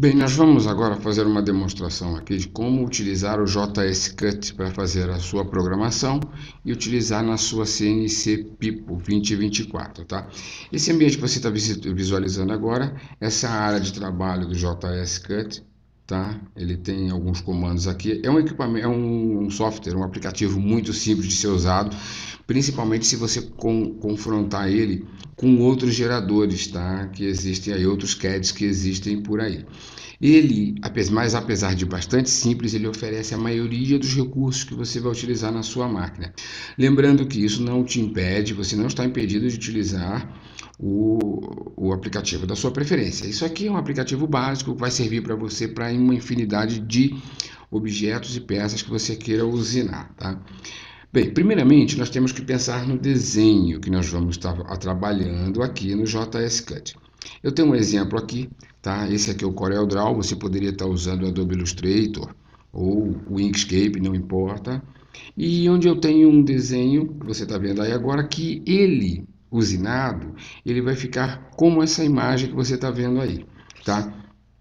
Bem, nós vamos agora fazer uma demonstração aqui de como utilizar o JS Cut para fazer a sua programação e utilizar na sua CNC Pipo 2024, tá? Esse ambiente que você está visualizando agora, essa é a área de trabalho do JS Cut, tá? Ele tem alguns comandos aqui. É um equipamento, é um software, um aplicativo muito simples de ser usado, principalmente se você confrontar ele com outros geradores, tá? Que existem aí, outros CADs que existem por aí. Ele, apesar de bastante simples, ele oferece a maioria dos recursos que você vai utilizar na sua máquina. Lembrando que isso não te impede, você não está impedido de utilizar o aplicativo da sua preferência. Isso aqui é um aplicativo básico que vai servir para você para uma infinidade de objetos e peças que você queira usinar, tá? Bem, primeiramente nós temos que pensar no desenho que nós vamos estar trabalhando aqui no JS Cut. Eu tenho um exemplo aqui, tá? Esse aqui é o CorelDRAW, você poderia estar usando o Adobe Illustrator ou o Inkscape, não importa. E onde eu tenho um desenho, que você está vendo aí agora, que ele, usinado, ele vai ficar como essa imagem que você está vendo aí, tá?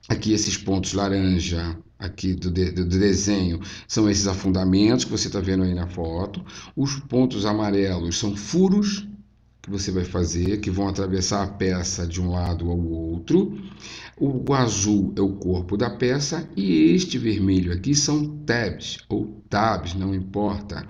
Aqui esses pontos laranja aqui do desenho são esses afundamentos que você está vendo aí na foto. Os pontos amarelos são furos que você vai fazer, que vão atravessar a peça de um lado ao outro. O azul é o corpo da peça e este vermelho aqui são tabs ou tabs, não importa.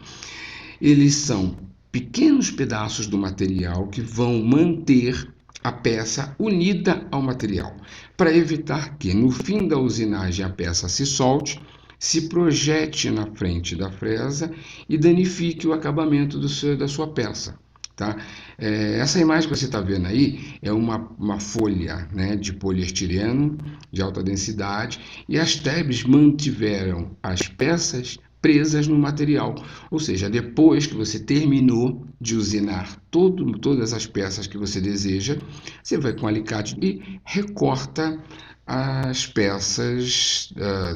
Eles são pequenos pedaços do material que vão manter a peça unida ao material, para evitar que no fim da usinagem a peça se solte, se projete na frente da fresa e danifique o acabamento da sua peça. Tá? Essa imagem que você está vendo aí é uma folha, né, de poliestireno de alta densidade e as tabs mantiveram as peças presas no material, ou seja, depois que você terminou de usinar todas as peças que você deseja, você vai com o alicate e recorta as peças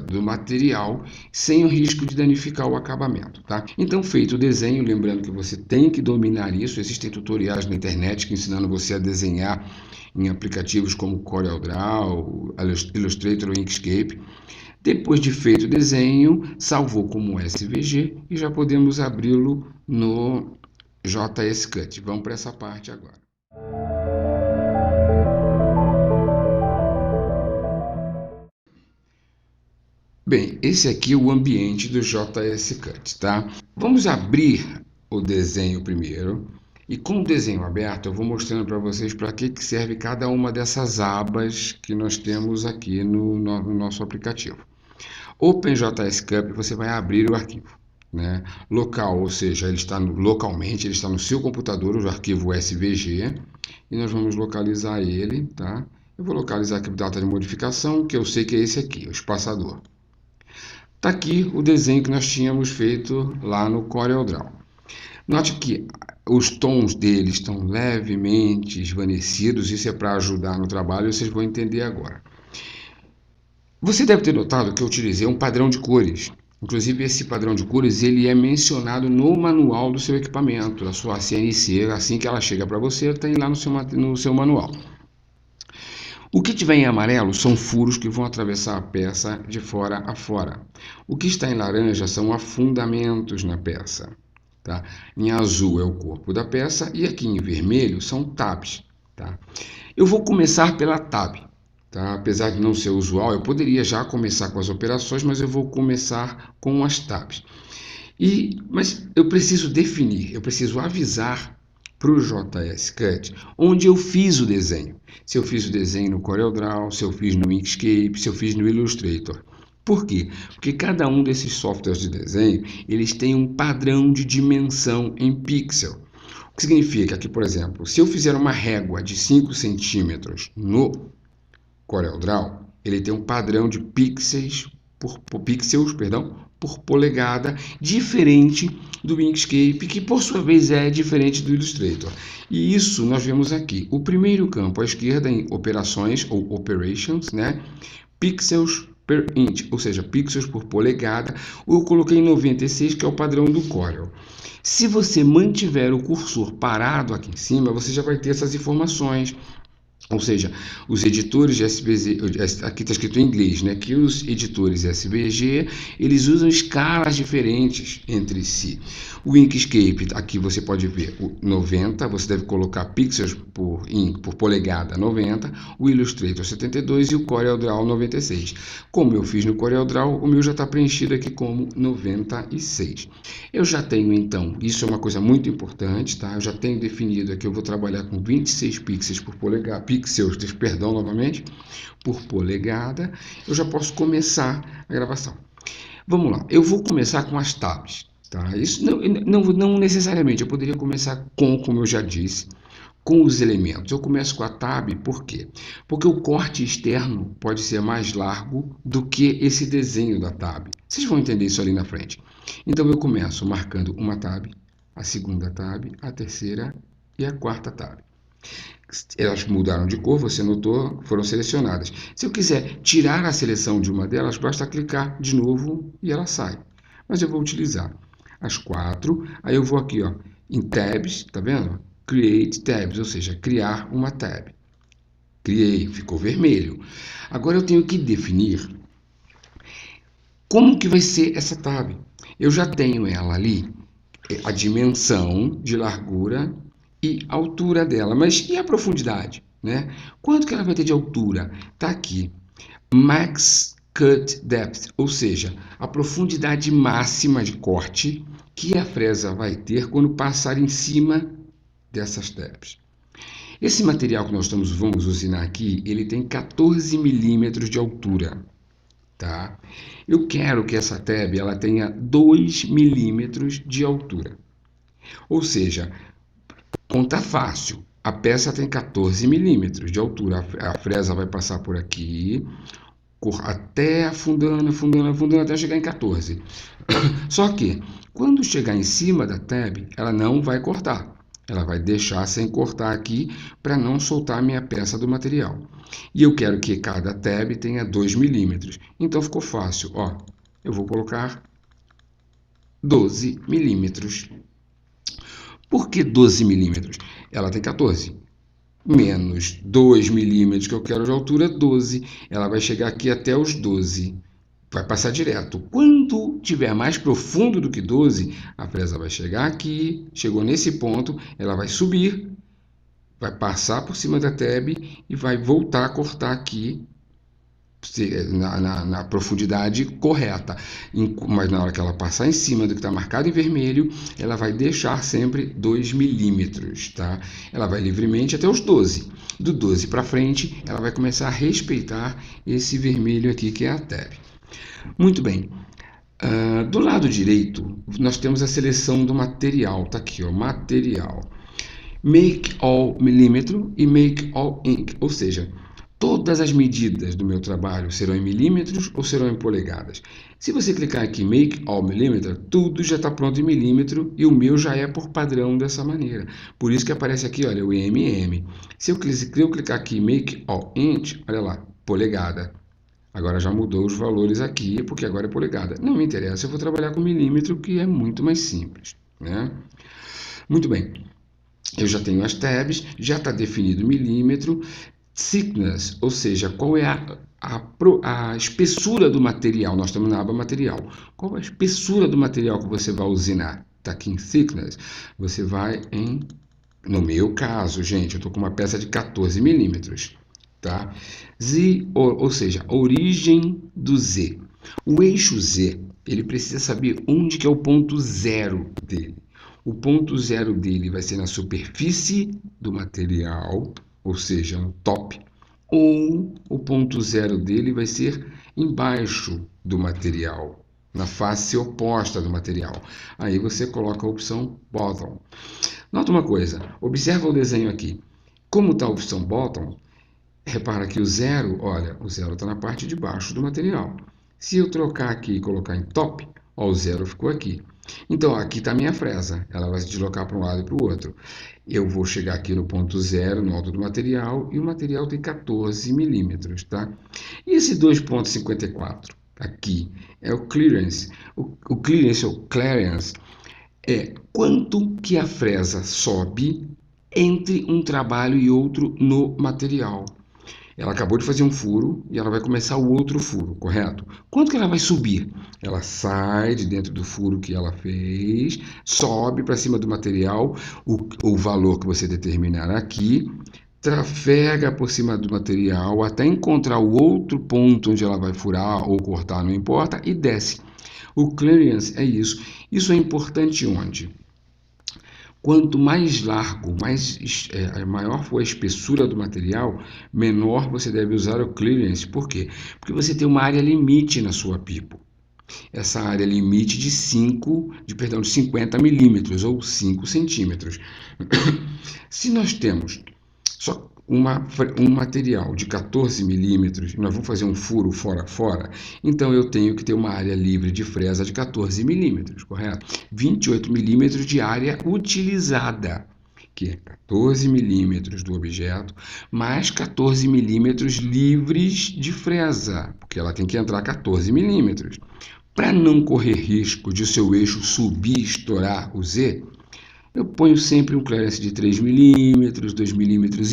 do material sem o risco de danificar o acabamento, tá? Então, feito o desenho, lembrando que você tem que dominar isso, existem tutoriais na internet que ensinando você a desenhar em aplicativos como CorelDRAW, Illustrator ou Inkscape. Depois de feito o desenho, salvou como SVG e já podemos abri-lo no JS Cut. Vamos para essa parte agora. Bem, esse aqui é o ambiente do JS Cut, tá? Vamos abrir o desenho primeiro. E com o desenho aberto, eu vou mostrando para vocês para que serve cada uma dessas abas que nós temos aqui no nosso aplicativo. OpenJS Cup, você vai abrir o arquivo, né? Local, ou seja, ele está localmente, ele está no seu computador, o arquivo SVG, e nós vamos localizar ele, tá? Eu vou localizar aqui a data de modificação, que eu sei que é esse aqui, o espaçador. Está aqui o desenho que nós tínhamos feito lá no CorelDRAW. Note que os tons dele estão levemente esvanecidos, isso é para ajudar no trabalho, vocês vão entender agora. Você deve ter notado que eu utilizei um padrão de cores. Inclusive, esse padrão de cores ele é mencionado no manual do seu equipamento, da sua CNC. Assim que ela chega para você, tem lá no seu manual. O que tiver em amarelo são furos que vão atravessar a peça de fora a fora. O que está em laranja são afundamentos na peça. Tá? Em azul é o corpo da peça e aqui em vermelho são tabs. Tá? Eu vou começar pela tab. Tá? Apesar de não ser usual, eu poderia já começar com as operações, mas eu vou começar com as tabs. Mas eu preciso definir, eu preciso avisar para o JS Cut onde eu fiz o desenho. Se eu fiz o desenho no CorelDRAW, se eu fiz no Inkscape, se eu fiz no Illustrator. Por quê? Porque cada um desses softwares de desenho, eles têm um padrão de dimensão em pixel. O que significa que, por exemplo, se eu fizer uma régua de 5 centímetros no CorelDRAW, ele tem um padrão de pixels por polegada, diferente do Inkscape, que por sua vez é diferente do Illustrator. E isso nós vemos aqui. O primeiro campo à esquerda em operações ou operations, né? Pixels per inch, ou seja, pixels por polegada. Eu coloquei 96, que é o padrão do Corel. Se você mantiver o cursor parado aqui em cima, você já vai ter essas informações. Ou seja, os editores de SVG, aqui está escrito em inglês, né? Que os editores SVG, eles usam escalas diferentes entre si. O Inkscape, aqui você pode ver o 90, você deve colocar pixels por polegada 90, o Illustrator 72 e o CorelDRAW 96. Como eu fiz no CorelDRAW, o meu já está preenchido aqui como 96. Eu já tenho então, isso é uma coisa muito importante, tá? Eu já tenho definido aqui, eu vou trabalhar com 26 pixels por polegada, perdão, novamente, por polegada. Eu já posso começar a gravação. Vamos lá, eu vou começar com as tabs, tá? Isso não necessariamente, eu poderia começar como eu já disse, com os elementos. Eu começo com a tab, por quê? Porque o corte externo pode ser mais largo do que esse desenho da tab. Vocês vão entender isso ali na frente. Então eu começo marcando uma tab, a segunda tab, a terceira e a quarta tab. Elas mudaram de cor, você notou, foram selecionadas. Se eu quiser tirar a seleção de uma delas, basta clicar de novo e ela sai. Mas eu vou utilizar as quatro, aí eu vou aqui, ó, em tabs, tá vendo? Create tabs, ou seja, criar uma tab. Criei, ficou vermelho. Agora eu tenho que definir como que vai ser essa tab. Eu já tenho ela ali, a dimensão de largura e altura dela, mas e a profundidade, né? Quanto que ela vai ter de altura? Tá aqui, Max Cut Depth, ou seja, a profundidade máxima de corte que a fresa vai ter quando passar em cima dessas tabs. Esse material que vamos usinar aqui, ele tem 14 milímetros de altura, tá? Eu quero que essa tab ela tenha 2 milímetros de altura. Ou seja, conta fácil. A peça tem 14 milímetros de altura. A fresa vai passar por aqui, até afundando, afundando, afundando, até chegar em 14. Só que, quando chegar em cima da tab, ela não vai cortar. Ela vai deixar sem cortar aqui para não soltar a minha peça do material. E eu quero que cada tab tenha 2 milímetros. Então ficou fácil. Ó, eu vou colocar 12 milímetros. Por que 12 milímetros? Ela tem 14. Menos 2 milímetros que eu quero de altura, 12. Ela vai chegar aqui até os 12. Vai passar direto. Quando tiver mais profundo do que 12, a fresa vai chegar aqui, chegou nesse ponto, ela vai subir, vai passar por cima da tab e vai voltar a cortar aqui na profundidade correta. Mas na hora que ela passar em cima do que está marcado em vermelho, ela vai deixar sempre 2 milímetros, tá? Ela vai livremente até os 12. Do 12 para frente, ela vai começar a respeitar esse vermelho aqui que é a tab. Muito bem. Do lado direito, nós temos a seleção do material. Tá aqui, ó, material. Make all milímetro e make all ink. Ou seja, todas as medidas do meu trabalho serão em milímetros ou serão em polegadas. Se você clicar aqui Make All Millimeter, tudo já está pronto em milímetro e o meu já é por padrão dessa maneira. Por isso que aparece aqui, olha, o MM. Se eu clicar aqui Make All Inch, olha lá, polegada. Agora já mudou os valores aqui, porque agora é polegada. Não me interessa, eu vou trabalhar com milímetro, que é muito mais simples, né? Muito bem. Eu já tenho as tabs, já está definido o milímetro. Thickness, ou seja, qual é a espessura do material. Nós estamos na aba material. Qual é a espessura do material que você vai usinar? Está aqui em Thickness. Você vai em... No meu caso, gente, eu estou com uma peça de 14 milímetros. Tá? Z, ou seja, a origem do Z. O eixo Z, ele precisa saber onde que é o ponto zero dele. O ponto zero dele vai ser na superfície do material, ou seja, no top, ou o ponto zero dele vai ser embaixo do material, na face oposta do material. Aí você coloca a opção bottom. Nota uma coisa, observa o desenho aqui. Como está a opção bottom, repara que o zero, olha, o zero está na parte de baixo do material. Se eu trocar aqui e colocar em top, ó, o zero ficou aqui. Então, aqui está a minha fresa. Ela vai se deslocar para um lado e para o outro. Eu vou chegar aqui no ponto zero, no alto do material, e o material tem 14 milímetros, tá? E esse 2,54 aqui é o clearance. O clearance, ou clearance, é quanto que a fresa sobe entre um trabalho e outro no material. Ela acabou de fazer um furo e ela vai começar o outro furo, correto? Quanto que ela vai subir? Ela sai de dentro do furo que ela fez, sobe para cima do material, o valor que você determinar aqui, trafega por cima do material até encontrar o outro ponto onde ela vai furar ou cortar, não importa, e desce. O clearance é isso. Isso é importante onde? Quanto mais largo, maior for a espessura do material, menor você deve usar o clearance. Por quê? Porque você tem uma área limite na sua pipo. Essa área limite de 50 milímetros ou 5 centímetros. Se nós temos só um material de 14 milímetros, nós vamos fazer um furo fora a fora, então eu tenho que ter uma área livre de fresa de 14 milímetros, correto? 28 milímetros de área utilizada, que é 14 milímetros do objeto, mais 14 milímetros livres de fresa, porque ela tem que entrar 14 milímetros. Para não correr risco de o seu eixo subir e estourar o Z, eu ponho sempre um clearance de 3 milímetros, 2,5 milímetros,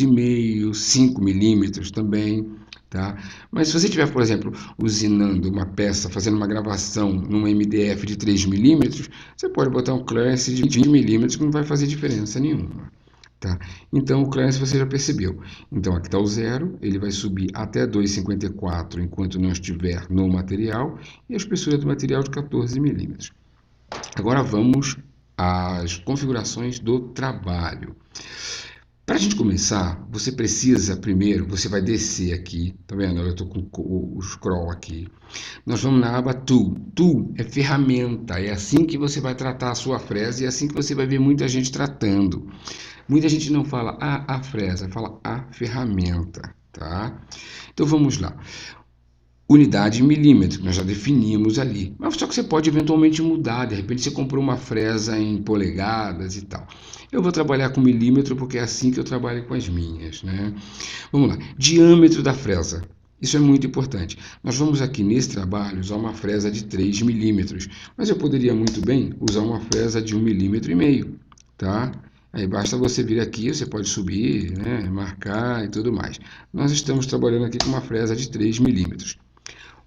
5 milímetros também, tá? Mas se você estiver, por exemplo, usinando uma peça, fazendo uma gravação num MDF de 3 milímetros, você pode botar um clearance de 20 milímetros que não vai fazer diferença nenhuma. Tá? Então, o clearance você já percebeu. Então, aqui está o zero, ele vai subir até 2,54 enquanto não estiver no material, e a espessura do material de 14 milímetros. Agora vamos às configurações do trabalho. Para a gente começar, você precisa primeiro, você vai descer aqui, tá vendo? Eu estou com o scroll aqui. Nós vamos na aba Tool. Tool é ferramenta, é assim que você vai tratar a sua fresa e é assim que você vai ver muita gente tratando. Muita gente não fala a fresa, fala a ferramenta, tá? Então vamos lá. Unidade em milímetros, nós já definimos ali. Mas só que você pode eventualmente mudar, de repente você comprou uma fresa em polegadas e tal. Eu vou trabalhar com milímetro porque é assim que eu trabalho com as minhas, né? Vamos lá. Diâmetro da fresa. Isso é muito importante. Nós vamos aqui nesse trabalho usar uma fresa de 3 milímetros, mas eu poderia muito bem usar uma fresa de 1,5 milímetro, tá? Aí basta você vir aqui, você pode subir, né, marcar e tudo mais. Nós estamos trabalhando aqui com uma fresa de 3 milímetros.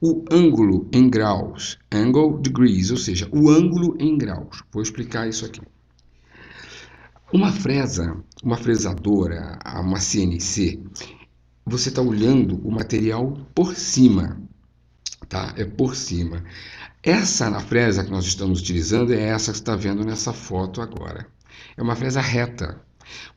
O ângulo em graus, angle degrees, ou seja, o ângulo em graus. Vou explicar isso aqui. Uma fresa, uma fresadora, uma CNC, você está olhando o material por cima, tá? É por cima. Essa na fresa que nós estamos utilizando é essa que você está vendo nessa foto agora. É uma fresa reta.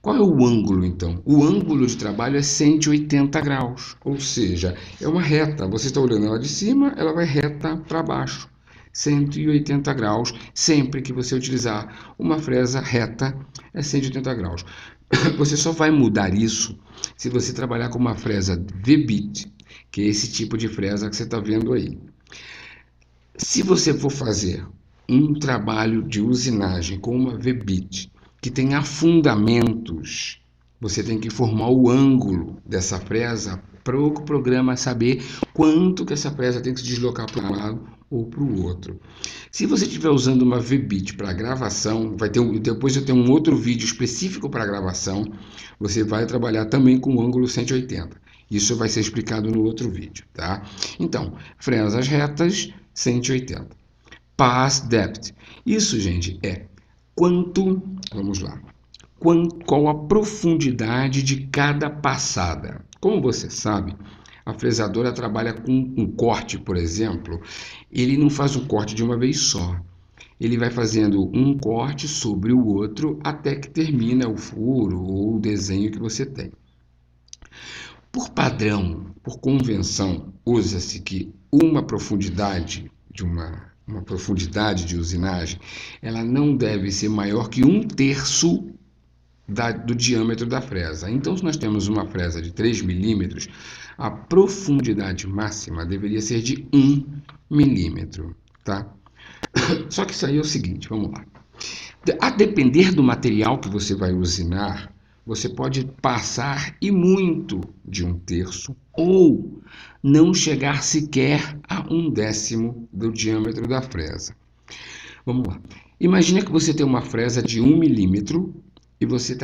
Qual é o ângulo, então? O ângulo de trabalho é 180 graus, ou seja, é uma reta. Você está olhando ela de cima, ela vai reta para baixo. 180 graus, sempre que você utilizar uma fresa reta, é 180 graus. Você só vai mudar isso se você trabalhar com uma fresa V-bit, que é esse tipo de fresa que você está vendo aí. Se você for fazer um trabalho de usinagem com uma V-bit, que tem afundamentos, você tem que formar o ângulo dessa fresa para o programa saber quanto que essa fresa tem que se deslocar para um lado ou para o outro. Se você estiver usando uma V-bit para gravação, depois eu tenho um outro vídeo específico para gravação, você vai trabalhar também com o ângulo 180. Isso vai ser explicado no outro vídeo, tá? Então, fresas retas, 180. Pass depth. Isso, gente, vamos lá, qual a profundidade de cada passada. Como você sabe, a fresadora trabalha com um corte, por exemplo, ele não faz um corte de uma vez só. Ele vai fazendo um corte sobre o outro até que termina o furo ou o desenho que você tem. Por padrão, por convenção, usa-se que uma profundidade de usinagem, ela não deve ser maior que 1/3 do diâmetro da fresa. Então, se nós temos uma fresa de 3 milímetros, a profundidade máxima deveria ser de 1 milímetro, tá? Só que isso aí é o seguinte, vamos lá. A depender do material que você vai usinar, você pode passar e muito de 1/3 ou não chegar sequer a 1/10 do diâmetro da fresa. Vamos lá. Imagina que você tem uma fresa de 1 milímetro e você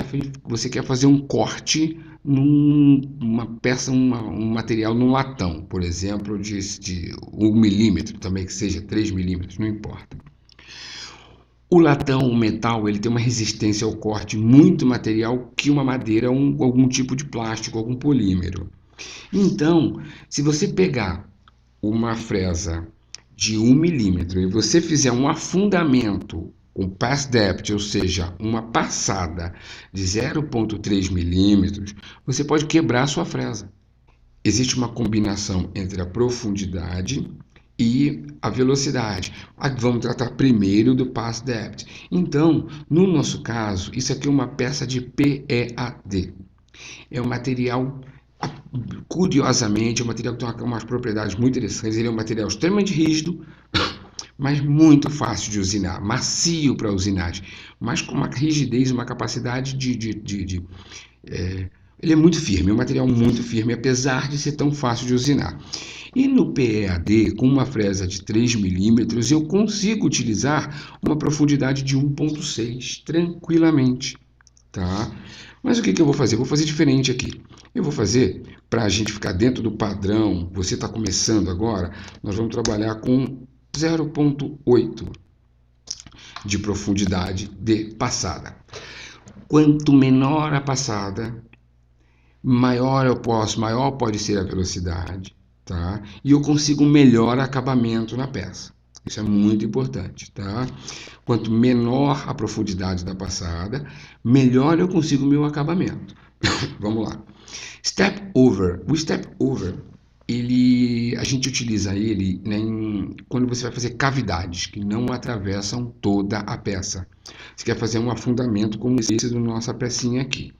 quer fazer um corte numa peça, um material num latão, por exemplo, de 1 milímetro, também que seja 3 milímetros, não importa. O latão, o metal, ele tem uma resistência ao corte muito material que uma madeira ou algum tipo de plástico, algum polímero. Então, se você pegar uma fresa de 1 milímetro e você fizer um afundamento com pass depth, ou seja, uma passada de 0,3 milímetros, você pode quebrar a sua fresa. Existe uma combinação entre a profundidade e a velocidade. Vamos tratar primeiro do pass depth. Então, no nosso caso, isso aqui é uma peça de PEAD. É um material, curiosamente, é um material que tem umas propriedades muito interessantes. Ele é um material extremamente rígido, mas muito fácil de usinar, macio para usinagem, mas com uma rigidez, uma capacidade ele é muito firme, é um material muito firme, apesar de ser tão fácil de usinar. E no PEAD, com uma fresa de 3 milímetros, eu consigo utilizar uma profundidade de 1,6 tranquilamente, tá? Mas o que eu vou fazer? Eu vou fazer diferente aqui. Eu vou fazer, para a gente ficar dentro do padrão, você está começando agora, nós vamos trabalhar com 0,8 de profundidade de passada. Quanto menor a passada, maior pode ser a velocidade, tá? E eu consigo um melhor acabamento na peça. Isso é muito importante, tá? Quanto menor a profundidade da passada, melhor eu consigo o meu acabamento. Vamos lá. Step over. O step over, a gente utiliza ele, né, quando você vai fazer cavidades que não atravessam toda a peça. Você quer fazer um afundamento como esse da nossa pecinha aqui.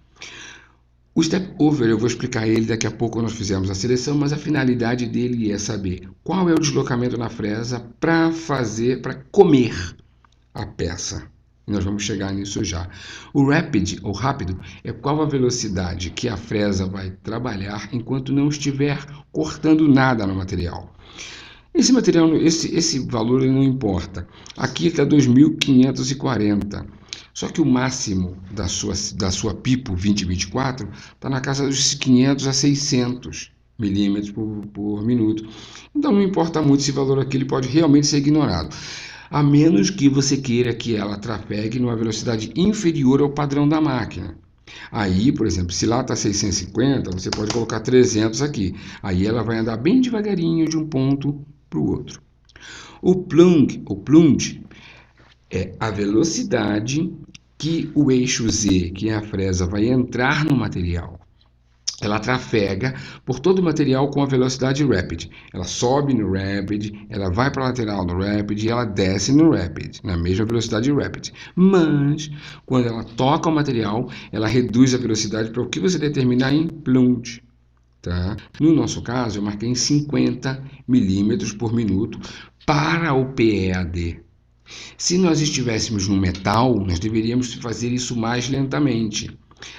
O step over, eu vou explicar ele daqui a pouco quando nós fizermos a seleção, mas a finalidade dele é saber qual é o deslocamento na fresa para comer a peça. Nós vamos chegar nisso já. O rapid, ou rápido, é qual a velocidade que a fresa vai trabalhar enquanto não estiver cortando nada no material. Esse material, esse valor não importa. Aqui está 2.540. Só que o máximo da sua Pipo 2024 está na casa dos 500 a 600 milímetros por minuto. Então não importa muito esse valor aqui, ele pode realmente ser ignorado. A menos que você queira que ela trafegue numa velocidade inferior ao padrão da máquina. Aí, por exemplo, se lá está 650, você pode colocar 300 aqui. Aí ela vai andar bem devagarinho de um ponto para o outro. O plunge é a velocidade que o eixo Z, que é a fresa, vai entrar no material. Ela trafega por todo o material com a velocidade rapid. Ela sobe no rapid, ela vai para a lateral no rapid e ela desce no rapid, na mesma velocidade rapid. Mas, quando ela toca o material, ela reduz a velocidade para o que você determinar em plunge. Tá? No nosso caso, eu marquei em 50 milímetros por minuto para o PEAD. Se nós estivéssemos no metal, nós deveríamos fazer isso mais lentamente.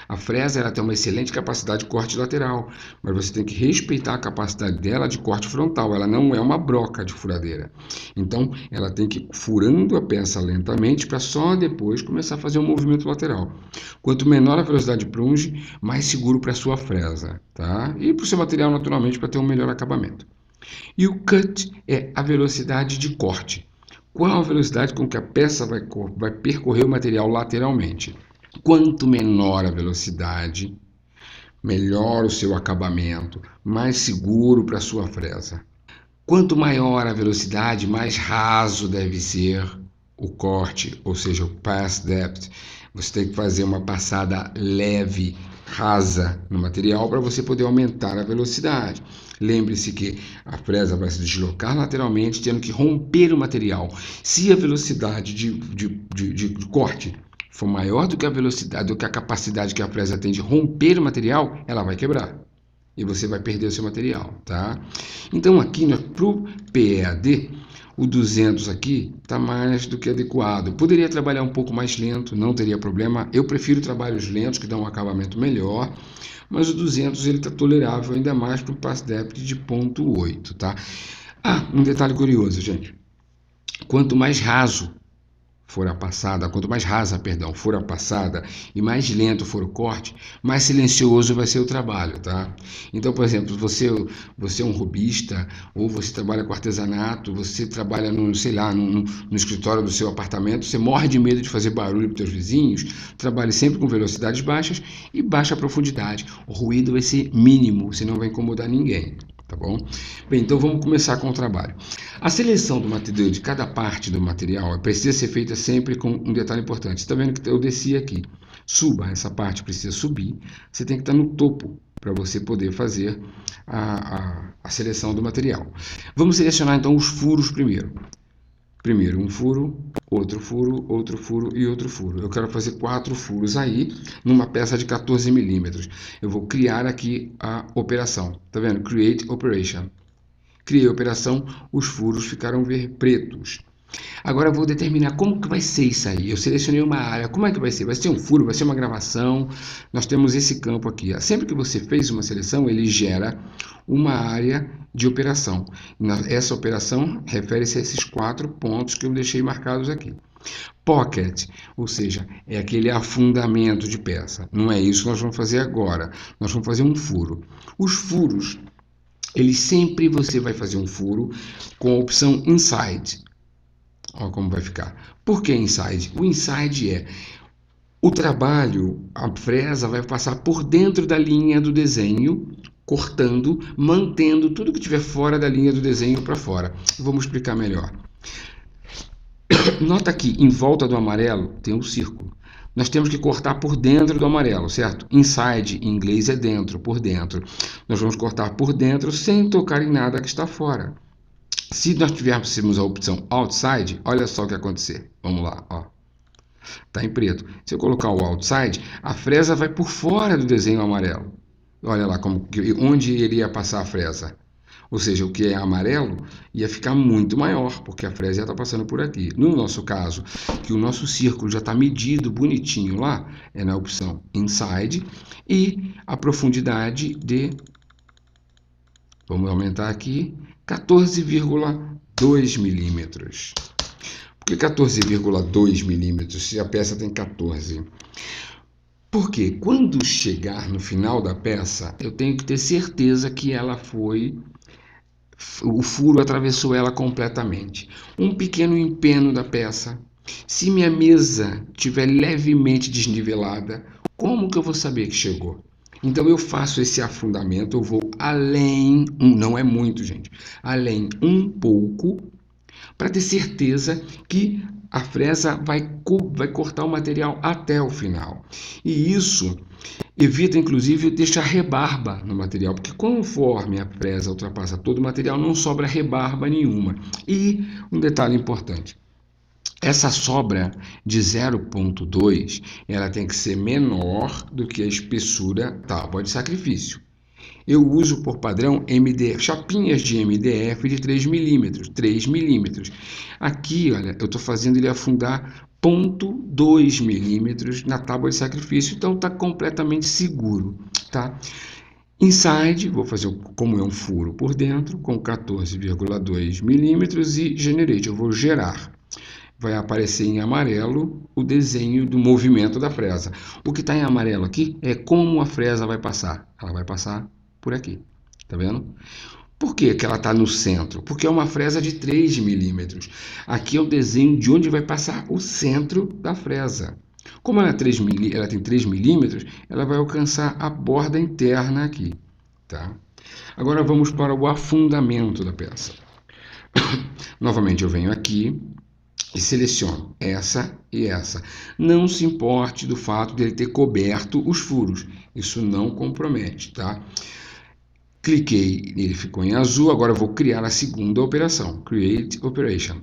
A fresa ela tem uma excelente capacidade de corte lateral, mas você tem que respeitar a capacidade dela de corte frontal. Ela não é uma broca de furadeira. Então, ela tem que ir furando a peça lentamente para só depois começar a fazer um movimento lateral. Quanto menor a velocidade de plunge, mais seguro para a sua fresa, tá? E para o seu material, naturalmente, para ter um melhor acabamento. E o cut é a velocidade de corte. Qual a velocidade com que a peça vai percorrer o material lateralmente? Quanto menor a velocidade, melhor o seu acabamento, mais seguro para a sua fresa. Quanto maior a velocidade, mais raso deve ser o corte, ou seja, o pass depth. Você tem que fazer uma passada leve, rasa no material para você poder aumentar a velocidade. Lembre-se que a fresa vai se deslocar lateralmente, tendo que romper o material. Se a velocidade de corte for maior do que a velocidade, do que a capacidade que a fresa tem de romper o material, ela vai quebrar. E você vai perder o seu material, tá? Então aqui, para o PEAD, o 200 aqui está mais do que adequado. Eu poderia trabalhar um pouco mais lento, não teria problema. Eu prefiro trabalhos lentos, que dão um acabamento melhor. Mas o 200 ele está tolerável, ainda mais para o pass depth de 0,8, tá? Ah, um detalhe curioso, gente. Quanto mais raso for a passada, quanto mais rasa, perdão, for a passada e mais lento for o corte, mais silencioso vai ser o trabalho, tá? Então, por exemplo, você é um robista, ou você trabalha com artesanato, você trabalha sei lá, no escritório do seu apartamento, você morre de medo de fazer barulho para os teus vizinhos, trabalhe sempre com velocidades baixas e baixa profundidade. O ruído vai ser mínimo, você não vai incomodar ninguém. Tá bom? Bem, então vamos começar com o trabalho. A seleção do material, de cada parte do material, precisa ser feita sempre com um detalhe importante. Você está vendo que eu desci aqui. Suba, essa parte precisa subir. Você tem que estar no topo para você poder fazer a seleção do material. Vamos selecionar então os furos primeiro. Primeiro um furo, outro furo, outro furo e outro furo. Eu quero fazer 4 furos aí, numa peça de 14 milímetros. Eu vou criar aqui a operação. Tá vendo? Create Operation. Criei a operação, os furos ficaram pretos. Agora eu vou determinar como que vai ser isso aí. Eu selecionei uma área. Como é que vai ser? Vai ser um furo? Vai ser uma gravação? Nós temos esse campo aqui. Sempre que você fez uma seleção, ele gera uma área de operação. Essa operação refere-se a esses 4 pontos que eu deixei marcados aqui. Pocket, ou seja, é aquele afundamento de peça. Não é isso que nós vamos fazer agora. Nós vamos fazer um furo. Os furos, sempre você vai fazer um furo com a opção Inside. Olha como vai ficar. Por que inside? O inside é o trabalho, a fresa vai passar por dentro da linha do desenho, cortando, mantendo tudo que estiver fora da linha do desenho para fora. Vamos explicar melhor. Nota que em volta do amarelo tem um círculo. Nós temos que cortar por dentro do amarelo, certo? Inside, em inglês, é dentro, por dentro. Nós vamos cortar por dentro sem tocar em nada que está fora. Se nós tivéssemos a opção outside, olha só o que vai acontecer. Vamos lá, ó. Tá em preto. Se eu colocar o outside, a fresa vai por fora do desenho amarelo. Olha lá onde ele ia passar a fresa. Ou seja, o que é amarelo ia ficar muito maior, porque a fresa ia estar passando por aqui. No nosso caso, que o nosso círculo já está medido bonitinho lá, é na opção inside, e a profundidade de, vamos aumentar aqui, 14,2 milímetros. Por que 14,2 milímetros se a peça tem 14? Porque quando chegar no final da peça, eu tenho que ter certeza que ela o furo atravessou ela completamente. Um pequeno empeno da peça. Se minha mesa estiver levemente desnivelada, como que eu vou saber que chegou? Então eu faço esse afundamento, eu vou além, não é muito, gente, além um pouco, para ter certeza que a fresa vai cortar o material até o final. E isso evita, inclusive, deixar rebarba no material, porque conforme a fresa ultrapassa todo o material, não sobra rebarba nenhuma. E um detalhe importante, essa sobra de 0,2, ela tem que ser menor do que a espessura tábua de sacrifício. Eu uso por padrão chapinhas de MDF de 3 milímetros. 3 milímetros. Aqui, olha, eu estou fazendo ele afundar 0,2 milímetros na tábua de sacrifício, então está completamente seguro, tá? Inside, vou fazer como é um furo por dentro, com 14,2 milímetros e generate, eu vou gerar. Vai aparecer em amarelo o desenho do movimento da fresa. O que está em amarelo aqui é como a fresa vai passar. Ela vai passar por aqui, tá vendo? Por que ela está no centro? Porque é uma fresa de 3 milímetros. Aqui é o desenho de onde vai passar o centro da fresa. Como ela tem 3 milímetros, ela vai alcançar a borda interna aqui, tá? Agora vamos para o afundamento da peça. Novamente eu venho aqui e seleciono essa e essa. Não se importe do fato de ele ter coberto os furos. Isso não compromete, tá? Cliquei, ele ficou em azul. Agora eu vou criar a segunda operação, Create Operation.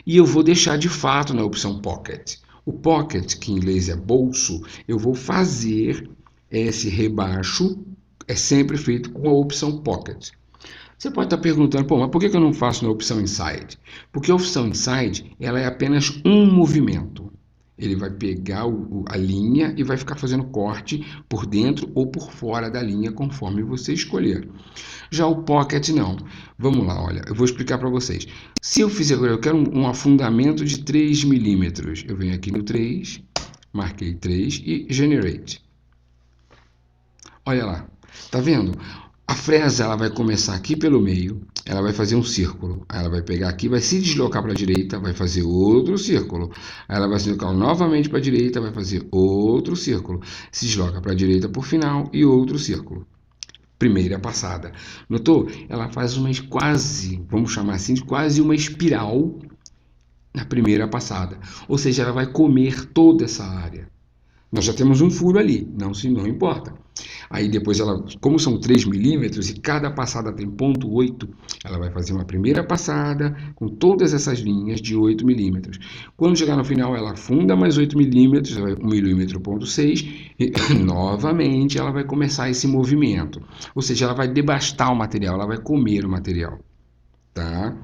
E eu vou deixar de fato na opção Pocket. O Pocket, que em inglês é bolso, eu vou fazer esse rebaixo, é sempre feito com a opção Pocket. Você pode estar perguntando, pô, mas por que eu não faço na opção Inside? Porque a opção Inside, ela é apenas um movimento. Ele vai pegar a linha e vai ficar fazendo corte por dentro ou por fora da linha, conforme você escolher. Já o Pocket não. Vamos lá, olha, eu vou explicar para vocês. Se eu fizer agora, eu quero um afundamento de 3 milímetros. Eu venho aqui no 3, marquei 3 e Generate. Olha lá, tá vendo? A fresa ela vai começar aqui pelo meio, ela vai fazer um círculo, aí ela vai pegar aqui, vai se deslocar para a direita, vai fazer outro círculo, aí ela vai se deslocar novamente para a direita, vai fazer outro círculo, se desloca para a direita por final e outro círculo. Primeira passada. Notou? Ela faz uma quase, vamos chamar assim, de quase uma espiral na primeira passada, ou seja, ela vai comer toda essa área. Nós já temos um furo ali, não importa. Aí depois ela, como são 3 milímetros e cada passada tem 0,8, ela vai fazer uma primeira passada com todas essas linhas de 8 milímetros. Quando chegar no final, ela afunda mais 8 milímetros, 1 milímetro, 0,6, e novamente ela vai começar esse movimento. Ou seja, ela vai devastar o material, ela vai comer o material. Tá?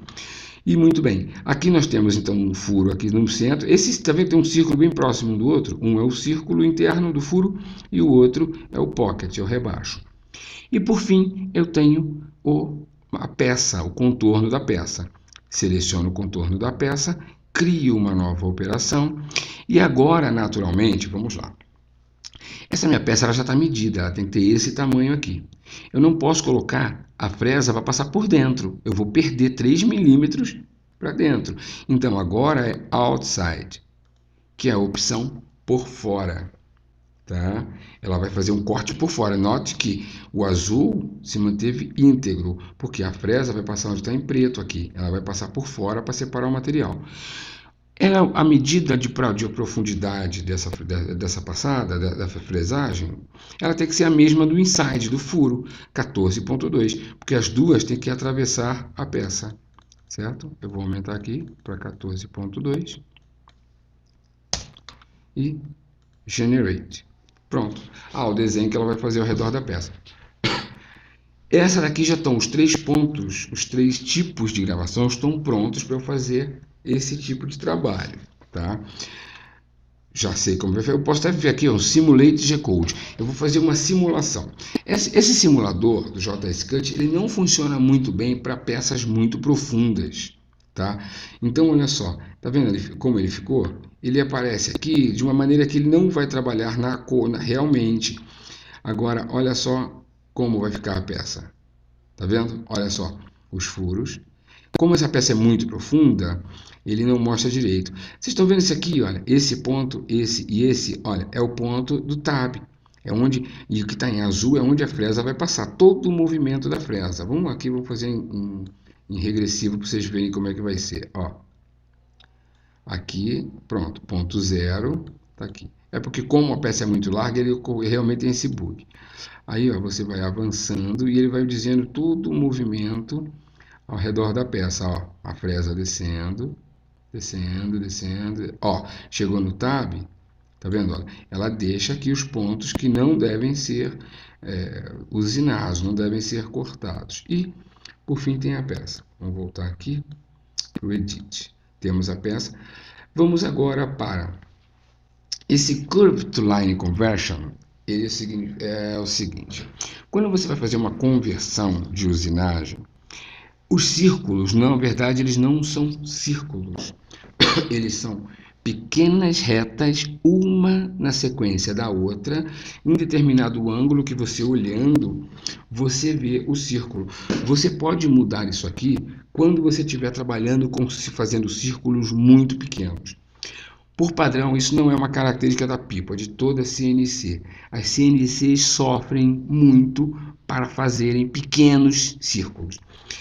E muito bem, aqui nós temos então um furo aqui no centro. Esse está vendo, tem um círculo bem próximo do outro. Um é o círculo interno do furo e o outro é o pocket, é o rebaixo. E por fim, eu tenho a peça, o contorno da peça. Seleciono o contorno da peça, crio uma nova operação e agora, naturalmente, vamos lá. Essa minha peça ela já está medida, ela tem que ter esse tamanho aqui. Eu não posso colocar, a fresa vai passar por dentro. Eu vou perder 3 milímetros para dentro. Então, agora é outside, que é a opção por fora. Tá? Ela vai fazer um corte por fora. Note que o azul se manteve íntegro, porque a fresa vai passar onde está em preto aqui. Ela vai passar por fora para separar o material. A medida de profundidade dessa passada, da fresagem, ela tem que ser a mesma do inside, do furo, 14,2, porque as duas têm que atravessar a peça, certo? Eu vou aumentar aqui para 14,2 e Generate. Pronto. O desenho que ela vai fazer ao redor da peça. Essa daqui já estão os 3 pontos, os 3 tipos de gravação estão prontos para eu fazer esse tipo de trabalho, tá? Já sei como vai fazer. Eu posso até ver aqui, Simulate G-Code. Eu vou fazer uma simulação. Esse simulador do JS Cut, ele não funciona muito bem para peças muito profundas, tá? Então, olha só, tá vendo como ele ficou? Ele aparece aqui de uma maneira que ele não vai trabalhar na cor realmente. Agora, olha só como vai ficar a peça. Tá vendo? Olha só, os furos. Como essa peça é muito profunda, ele não mostra direito. Vocês estão vendo isso aqui, olha, esse ponto, esse e esse, olha, é o ponto do tab. É onde, e o que está em azul é onde a fresa vai passar, todo o movimento da fresa. Vamos aqui, vou fazer em regressivo para vocês verem como é que vai ser. Ó. Aqui, pronto, ponto 0, tá aqui. É porque como a peça é muito larga, ele realmente tem esse bug. Aí, ó, você vai avançando e ele vai dizendo todo o movimento ao redor da peça, ó, a fresa descendo, descendo, descendo, ó, chegou no tab, tá vendo? Olha, ela deixa aqui os pontos que não devem ser usinados, não devem ser cortados. E, por fim, tem a peça. Vamos voltar aqui para o Edit. Temos a peça. Vamos agora para esse Curve to Line Conversion. Ele é o seguinte, quando você vai fazer uma conversão de usinagem, os círculos, na verdade, eles não são círculos. Eles são pequenas retas, uma na sequência da outra, em determinado ângulo que você olhando, você vê o círculo. Você pode mudar isso aqui quando você estiver trabalhando fazendo círculos muito pequenos. Por padrão, isso não é uma característica da pipa, de toda a CNC. As CNCs sofrem muito para fazerem pequenos círculos.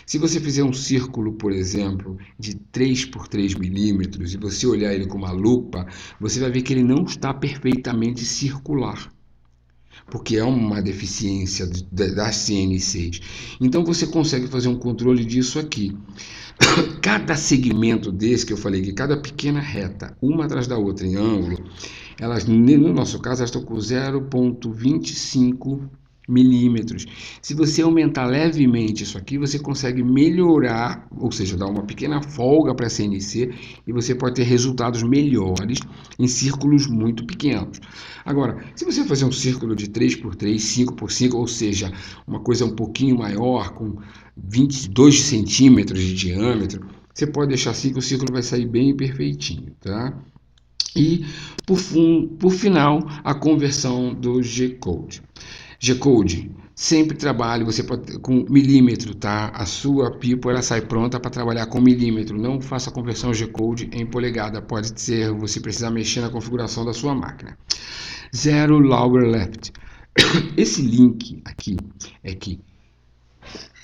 Se você fizer um círculo, por exemplo, de 3 por 3 milímetros e você olhar ele com uma lupa, você vai ver que ele não está perfeitamente circular, porque é uma deficiência das CNCs. Então você consegue fazer um controle disso aqui. Cada segmento desse que eu falei, que cada pequena reta, uma atrás da outra em ângulo, elas, no nosso caso, elas estão com 0,25 milímetros. Se você aumentar levemente isso aqui, você consegue melhorar, ou seja, dar uma pequena folga para a CNC e você pode ter resultados melhores em círculos muito pequenos. Agora, se você fazer um círculo de 3x3, 5x5, ou seja, uma coisa um pouquinho maior, com 22 centímetros de diâmetro, você pode deixar assim que o círculo vai sair bem perfeitinho, tá? E, por final, a conversão do G-Code. G-Code, sempre trabalhe, você pode, com milímetro, tá? A sua pipa ela sai pronta para trabalhar com milímetro. Não faça a conversão G-Code em polegada. Pode ser você precisar mexer na configuração da sua máquina. Zero lower left. Esse link aqui é que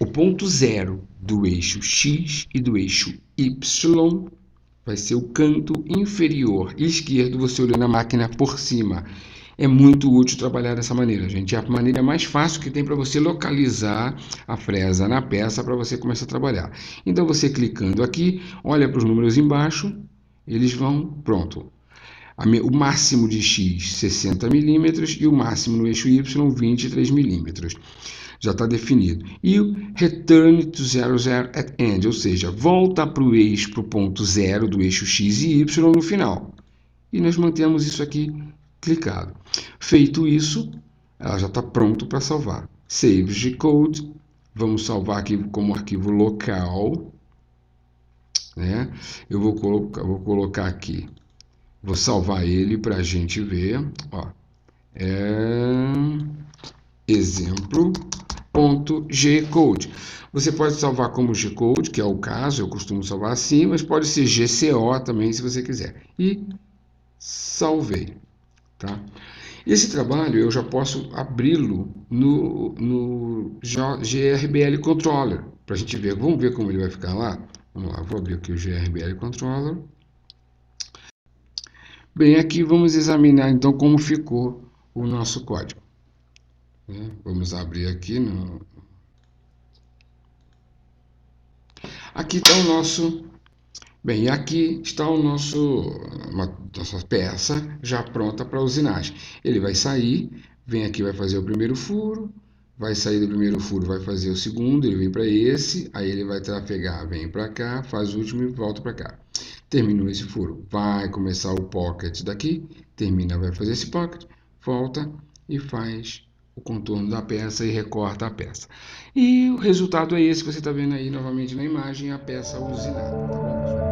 o ponto zero do eixo X e do eixo Y vai ser o canto inferior esquerdo, você olhando a máquina por cima. É muito útil trabalhar dessa maneira, gente. É a maneira mais fácil que tem para você localizar a fresa na peça para você começar a trabalhar. Então, você clicando aqui, olha para os números embaixo, eles vão, pronto. O máximo de X, 60 milímetros, e o máximo no eixo Y, 23 milímetros. Já está definido. E o return to 00 at end, ou seja, volta para o eixo, para o ponto zero do eixo X e Y no final. E nós mantemos isso aqui clicado. Feito isso, ela já está pronto para salvar. Save G-Code. Vamos salvar aqui como arquivo local. Né? Eu vou colocar aqui. Vou salvar ele para a gente ver. Ó. Exemplo.G-Code. Você pode salvar como G-Code, que é o caso, eu costumo salvar assim, mas pode ser GCO também, se você quiser. E salvei. Tá? Esse trabalho eu já posso abri-lo no GRBL Controller, para a gente ver. Vamos ver como ele vai ficar lá? Vamos lá, vou abrir aqui o GRBL Controller. Bem, aqui vamos examinar então como ficou o nosso código. Vamos abrir aqui. Aqui está o nosso... Bem, aqui está o nossa peça já pronta para usinagem. Ele vai sair, vem aqui, vai fazer o primeiro furo, vai sair do primeiro furo, vai fazer o segundo, ele vem para esse, aí ele vai trafegar, vem para cá, faz o último e volta para cá. Terminou esse furo, vai começar o pocket daqui, termina, vai fazer esse pocket, volta e faz o contorno da peça e recorta a peça. E o resultado é esse que você está vendo aí novamente na imagem, a peça usinada, tá bom, pessoal?